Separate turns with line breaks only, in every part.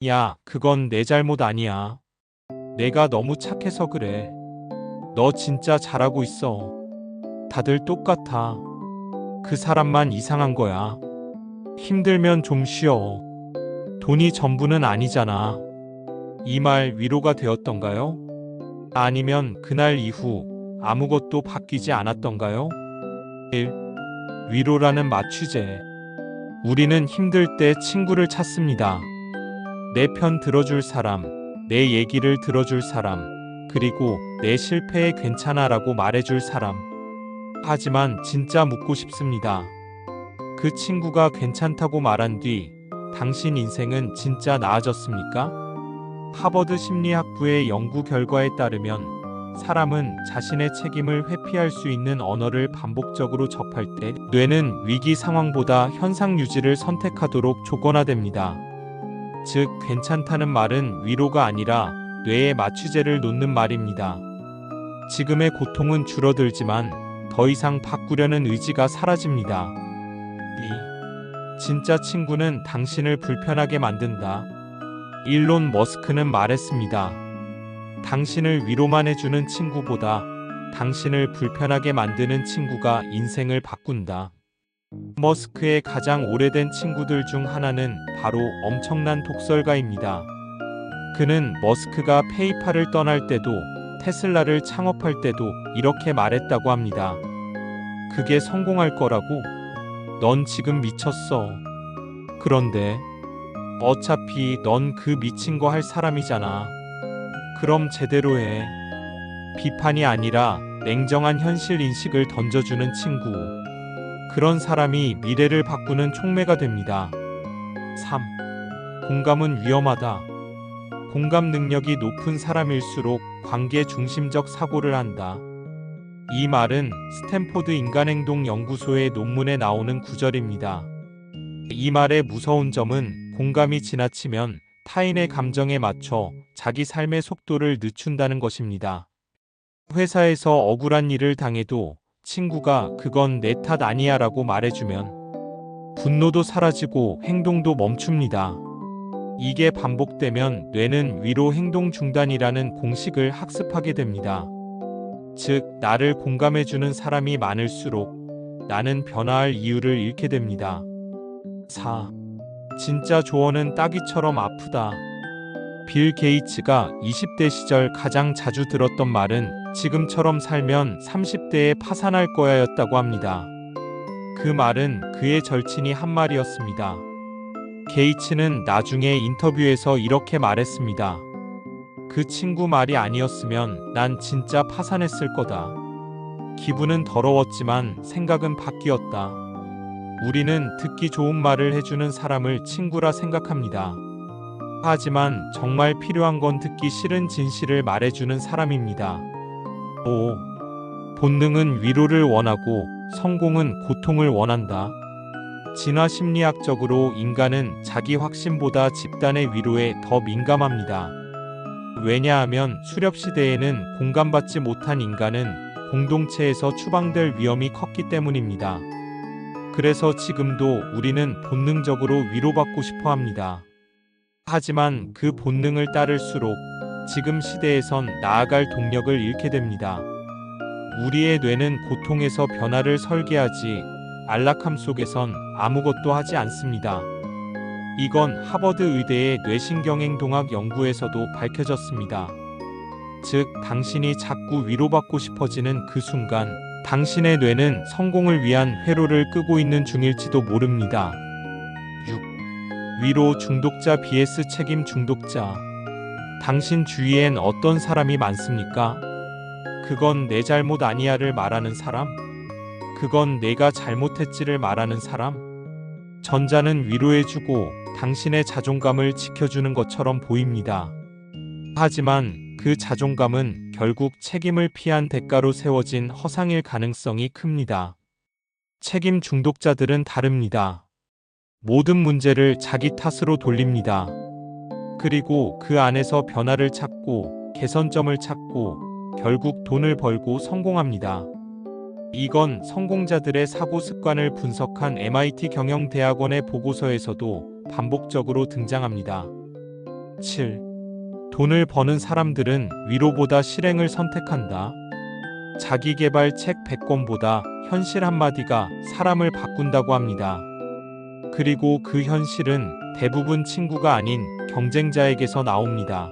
야, 그건 내 잘못 아니야. 내가 너무 착해서 그래. 너 진짜 잘하고 있어. 다들 똑같아. 그 사람만 이상한 거야. 힘들면 좀 쉬어. 돈이 전부는 아니잖아. 이 말 위로가 되었던가요? 아니면 그날 이후 아무것도 바뀌지 않았던가요? 1. 위로라는 맞추제. 우리는 힘들 때 친구를 찾습니다. 내 편 들어줄 사람, 내 얘기를 들어줄 사람, 그리고 내 실패에 괜찮아라고 말해줄 사람. 하지만 진짜 묻고 싶습니다. 그 친구가 괜찮다고 말한 뒤 당신 인생은 진짜 나아졌습니까? 하버드 심리학부의 연구 결과에 따르면 사람은 자신의 책임을 회피할 수 있는 언어를 반복적으로 접할 때 뇌는 위기 상황보다 현상 유지를 선택하도록 조건화됩니다. 즉, 괜찮다는 말은 위로가 아니라 뇌에 마취제를 놓는 말입니다. 지금의 고통은 줄어들지만 더 이상 바꾸려는 의지가 사라집니다. 2. 진짜 친구는 당신을 불편하게 만든다. 일론 머스크는 말했습니다. 당신을 위로만 해주는 친구보다 당신을 불편하게 만드는 친구가 인생을 바꾼다. 머스크의 가장 오래된 친구들 중 하나는 바로 엄청난 독설가입니다. 그는 머스크가 페이팔을 떠날 때도 테슬라를 창업할 때도 이렇게 말했다고 합니다. 그게 성공할 거라고? 넌 지금 미쳤어. 그런데 어차피 넌 그 미친 거 할 사람이잖아. 그럼 제대로 해. 비판이 아니라 냉정한 현실 인식을 던져주는 친구. 그런 사람이 미래를 바꾸는 촉매가 됩니다. 3. 공감은 위험하다. 공감 능력이 높은 사람일수록 관계 중심적 사고를 한다. 이 말은 스탠포드 인간행동 연구소의 논문에 나오는 구절입니다. 이 말의 무서운 점은 공감이 지나치면 타인의 감정에 맞춰 자기 삶의 속도를 늦춘다는 것입니다. 회사에서 억울한 일을 당해도 친구가 그건 내 탓 아니야 라고 말해주면 분노도 사라지고 행동도 멈춥니다. 이게 반복되면 뇌는 위로 행동 중단이라는 공식을 학습하게 됩니다. 즉, 나를 공감해주는 사람이 많을수록 나는 변화할 이유를 잃게 됩니다. 4. 진짜 조언은 따귀처럼 아프다. 빌 게이츠가 20대 시절 가장 자주 들었던 말은 지금처럼 살면 30대에 파산할 거야 였다고 합니다. 그 말은 그의 절친이 한 말이었습니다. 게이츠는 나중에 인터뷰에서 이렇게 말했습니다. 그 친구 말이 아니었으면 난 진짜 파산했을 거다. 기분은 더러웠지만 생각은 바뀌었다. 우리는 듣기 좋은 말을 해주는 사람을 친구라 생각합니다. 하지만 정말 필요한 건 듣기 싫은 진실을 말해주는 사람입니다. 5. 본능은 위로를 원하고 성공은 고통을 원한다. 진화 심리학적으로 인간은 자기 확신보다 집단의 위로에 더 민감합니다. 왜냐하면 수렵시대에는 공감받지 못한 인간은 공동체에서 추방될 위험이 컸기 때문입니다. 그래서 지금도 우리는 본능적으로 위로받고 싶어 합니다. 하지만 그 본능을 따를수록 지금 시대에선 나아갈 동력을 잃게 됩니다. 우리의 뇌는 고통에서 변화를 설계하지 안락함 속에선 아무것도 하지 않습니다. 이건 하버드 의대의 뇌신경행동학 연구에서도 밝혀졌습니다. 즉, 당신이 자꾸 위로받고 싶어지는 그 순간 당신의 뇌는 성공을 위한 회로를 끄고 있는 중일지도 모릅니다. 6. 위로 중독자 vs 책임 중독자. 당신 주위엔 어떤 사람이 많습니까? 그건 내 잘못 아니야를 말하는 사람? 그건 내가 잘못했지를 말하는 사람? 전자는 위로해주고 당신의 자존감을 지켜주는 것처럼 보입니다. 하지만 그 자존감은 결국 책임을 피한 대가로 세워진 허상일 가능성이 큽니다. 책임 중독자들은 다릅니다. 모든 문제를 자기 탓으로 돌립니다. 그리고 그 안에서 변화를 찾고 개선점을 찾고 결국 돈을 벌고 성공합니다. 이건 성공자들의 사고 습관을 분석한 MIT 경영대학원의 보고서에서도 반복적으로 등장합니다. 7. 돈을 버는 사람들은 위로보다 실행을 선택한다. 자기계발 책 100권보다 현실 한마디가 사람을 바꾼다고 합니다. 그리고 그 현실은 대부분 친구가 아닌 경쟁자에게서 나옵니다.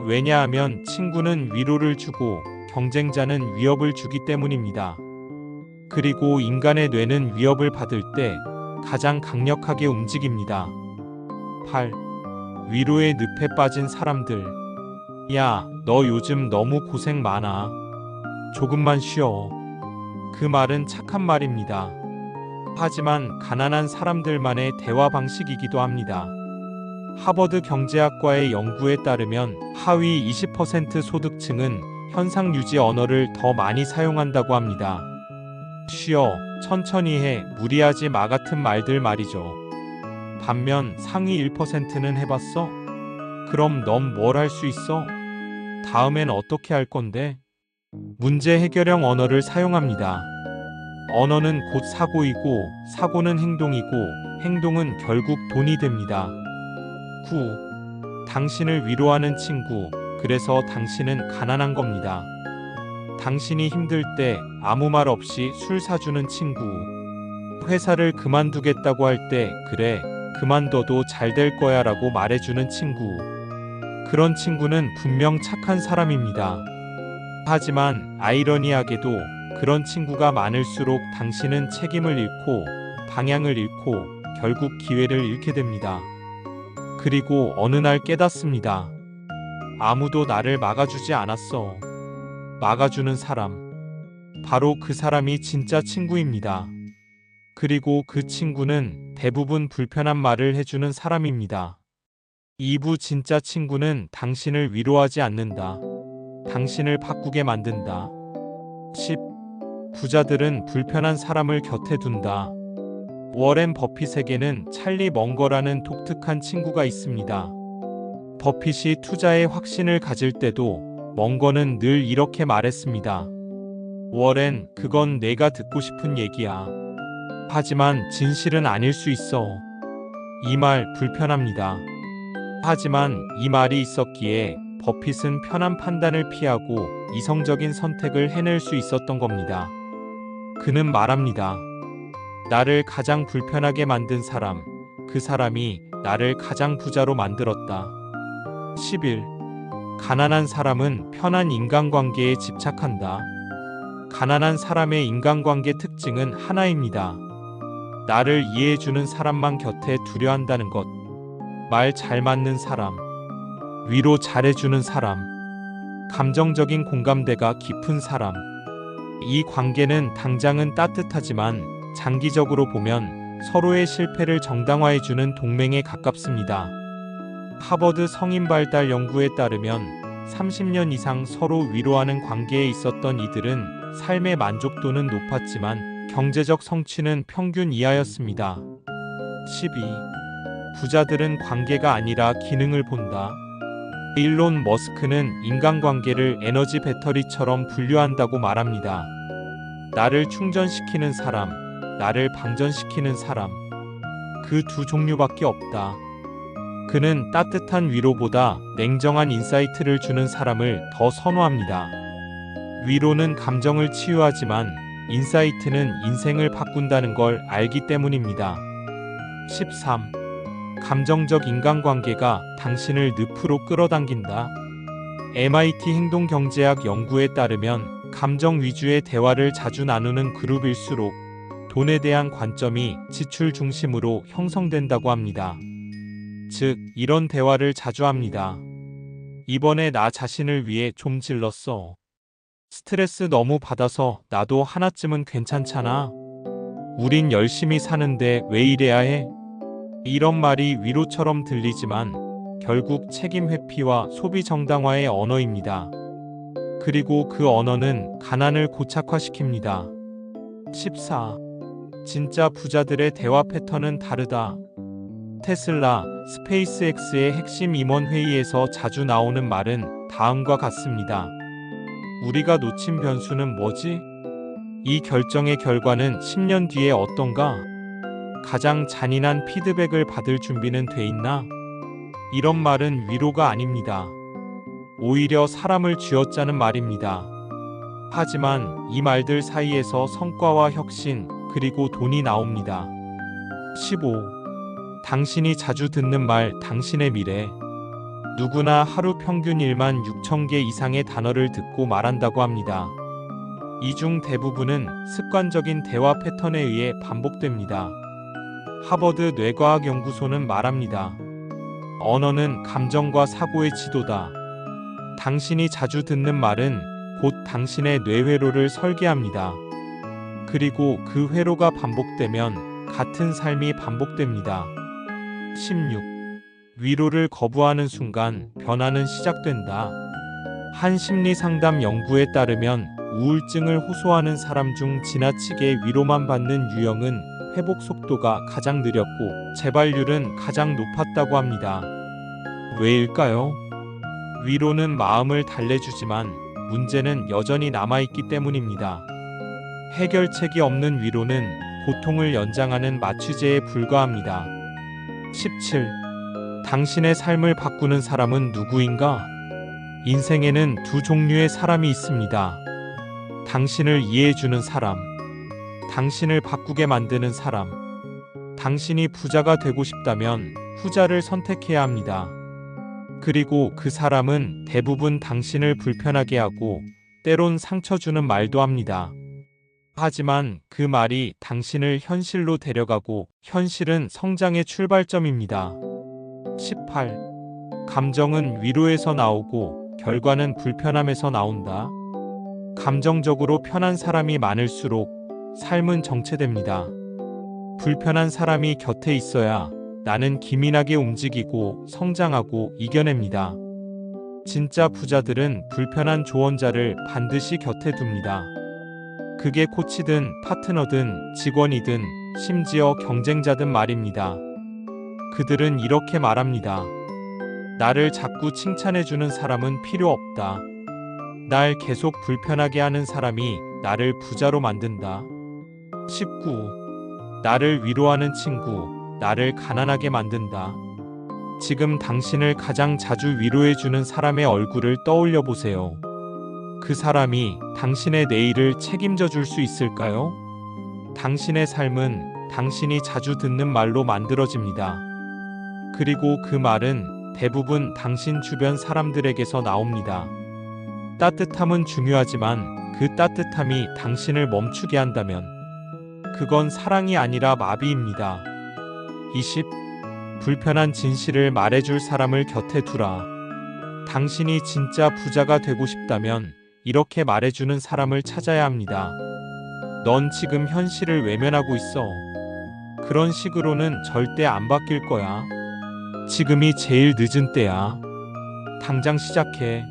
왜냐하면 친구는 위로를 주고 경쟁자는 위협을 주기 때문입니다. 그리고 인간의 뇌는 위협을 받을 때 가장 강력하게 움직입니다. 8. 위로의 늪에 빠진 사람들. 야, 너 요즘 너무 고생 많아. 조금만 쉬어. 그 말은 착한 말입니다. 하지만 가난한 사람들만의 대화 방식이기도 합니다. 하버드 경제학과의 연구에 따르면 하위 20% 소득층은 현상 유지 언어를 더 많이 사용한다고 합니다. 쉬어, 천천히 해, 무리하지 마 같은 말들 말이죠. 반면 상위 1%는 해봤어? 그럼 넌 뭘 할 수 있어? 다음엔 어떻게 할 건데? 문제 해결형 언어를 사용합니다. 언어는 곧 사고이고, 사고는 행동이고, 행동은 결국 돈이 됩니다. 9. 당신을 위로하는 친구, 그래서 당신은 가난한 겁니다. 당신이 힘들 때 아무 말 없이 술 사주는 친구, 회사를 그만두겠다고 할 때 그래, 그만둬도 잘 될 거야 라고 말해주는 친구, 그런 친구는 분명 착한 사람입니다. 하지만 아이러니하게도 그런 친구가 많을수록 당신은 책임을 잃고 방향을 잃고 결국 기회를 잃게 됩니다. 그리고 어느 날 깨닫습니다. 아무도 나를 막아주지 않았어. 막아주는 사람. 바로 그 사람이 진짜 친구입니다. 그리고 그 친구는 대부분 불편한 말을 해주는 사람입니다. 2부 진짜 친구는 당신을 위로하지 않는다. 당신을 바꾸게 만든다. 10. 부자들은 불편한 사람을 곁에 둔다. 워렌 버핏에게는 찰리 멍거라는 독특한 친구가 있습니다. 버핏이 투자에 확신을 가질 때도 멍거는 늘 이렇게 말했습니다. 워렌, 그건 내가 듣고 싶은 얘기야. 하지만 진실은 아닐 수 있어. 이 말 불편합니다. 하지만 이 말이 있었기에 버핏은 편한 판단을 피하고 이성적인 선택을 해낼 수 있었던 겁니다. 그는 말합니다. 나를 가장 불편하게 만든 사람, 그 사람이 나를 가장 부자로 만들었다. 11. 가난한 사람은 편한 인간관계에 집착한다. 가난한 사람의 인간관계 특징은 하나입니다. 나를 이해해주는 사람만 곁에 두려 한다는 것. 말 잘 맞는 사람. 위로 잘해주는 사람. 감정적인 공감대가 깊은 사람. 이 관계는 당장은 따뜻하지만 장기적으로 보면 서로의 실패를 정당화해주는 동맹에 가깝습니다. 하버드 성인발달 연구에 따르면 30년 이상 서로 위로하는 관계에 있었던 이들은 삶의 만족도는 높았지만 경제적 성취는 평균 이하였습니다. 12. 부자들은 관계가 아니라 기능을 본다. 일론 머스크는 인간관계를 에너지 배터리처럼 분류한다고 말합니다. 나를 충전시키는 사람, 나를 방전시키는 사람. 그 두 종류밖에 없다. 그는 따뜻한 위로보다 냉정한 인사이트를 주는 사람을 더 선호합니다. 위로는 감정을 치유하지만 인사이트는 인생을 바꾼다는 걸 알기 때문입니다. 13. 감정적 인간관계가 당신을 늪으로 끌어당긴다. MIT 행동경제학 연구에 따르면 감정 위주의 대화를 자주 나누는 그룹일수록 돈에 대한 관점이 지출 중심으로 형성된다고 합니다. 즉, 이런 대화를 자주 합니다. 이번에 나 자신을 위해 좀 질렀어. 스트레스 너무 받아서 나도 하나쯤은 괜찮잖아. 우린 열심히 사는데 왜 이래야 해? 이런 말이 위로처럼 들리지만 결국 책임 회피와 소비 정당화의 언어입니다. 그리고 그 언어는 가난을 고착화시킵니다. 14. 진짜 부자들의 대화 패턴은 다르다. 테슬라, 스페이스X의 핵심 임원 회의에서 자주 나오는 말은 다음과 같습니다. 우리가 놓친 변수는 뭐지? 이 결정의 결과는 10년 뒤에 어떤가? 가장 잔인한 피드백을 받을 준비는 돼 있나? 이런 말은 위로가 아닙니다. 오히려 사람을 쥐어짜는 말입니다. 하지만 이 말들 사이에서 성과와 혁신, 그리고 돈이 나옵니다. 15. 당신이 자주 듣는 말, 당신의 미래. 누구나 하루 평균 1만 6천 개 이상의 단어를 듣고 말한다고 합니다. 이 중 대부분은 습관적인 대화 패턴에 의해 반복됩니다. 하버드 뇌과학연구소는 말합니다. 언어는 감정과 사고의 지도다. 당신이 자주 듣는 말은 곧 당신의 뇌회로를 설계합니다. 그리고 그 회로가 반복되면 같은 삶이 반복됩니다. 16. 위로를 거부하는 순간 변화는 시작된다. 한 심리상담 연구에 따르면 우울증을 호소하는 사람 중 지나치게 위로만 받는 유형은 회복 속도가 가장 느렸고 재발률은 가장 높았다고 합니다. 왜일까요? 위로는 마음을 달래주지만 문제는 여전히 남아있기 때문입니다. 해결책이 없는 위로는 고통을 연장하는 마취제에 불과합니다. 17. 당신의 삶을 바꾸는 사람은 누구인가? 인생에는 두 종류의 사람이 있습니다. 당신을 이해해주는 사람, 당신을 바꾸게 만드는 사람. 당신이 부자가 되고 싶다면 후자를 선택해야 합니다. 그리고 그 사람은 대부분 당신을 불편하게 하고 때론 상처 주는 말도 합니다. 하지만 그 말이 당신을 현실로 데려가고 현실은 성장의 출발점입니다. 18. 감정은 위로에서 나오고 결과는 불편함에서 나온다. 감정적으로 편한 사람이 많을수록 삶은 정체됩니다. 불편한 사람이 곁에 있어야 나는 기민하게 움직이고 성장하고 이겨냅니다. 진짜 부자들은 불편한 조언자를 반드시 곁에 둡니다. 그게 코치든 파트너든 직원이든 심지어 경쟁자든 말입니다. 그들은 이렇게 말합니다. 나를 자꾸 칭찬해주는 사람은 필요 없다. 날 계속 불편하게 하는 사람이 나를 부자로 만든다. 19. 나를 위로하는 친구, 나를 가난하게 만든다. 지금 당신을 가장 자주 위로해주는 사람의 얼굴을 떠올려 보세요. 그 사람이 당신의 내일을 책임져 줄 수 있을까요? 당신의 삶은 당신이 자주 듣는 말로 만들어집니다. 그리고 그 말은 대부분 당신 주변 사람들에게서 나옵니다. 따뜻함은 중요하지만 그 따뜻함이 당신을 멈추게 한다면 그건 사랑이 아니라 마비입니다. 20. 불편한 진실을 말해줄 사람을 곁에 두라. 당신이 진짜 부자가 되고 싶다면 이렇게 말해주는 사람을 찾아야 합니다. 넌 지금 현실을 외면하고 있어. 그런 식으로는 절대 안 바뀔 거야. 지금이 제일 늦은 때야. 당장 시작해.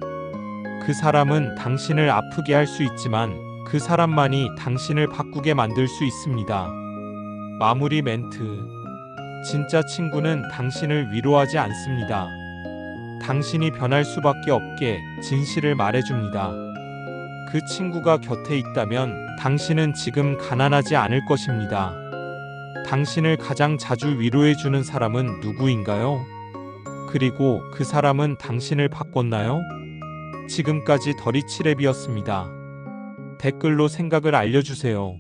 그 사람은 당신을 아프게 할 수 있지만 그 사람만이 당신을 바꾸게 만들 수 있습니다. 마무리 멘트. 진짜 친구는 당신을 위로하지 않습니다. 당신이 변할 수밖에 없게 진실을 말해줍니다. 그 친구가 곁에 있다면 당신은 지금 가난하지 않을 것입니다. 당신을 가장 자주 위로해주는 사람은 누구인가요? 그리고 그 사람은 당신을 바꿨나요? 지금까지 더리치랩이었습니다. 댓글로 생각을 알려주세요.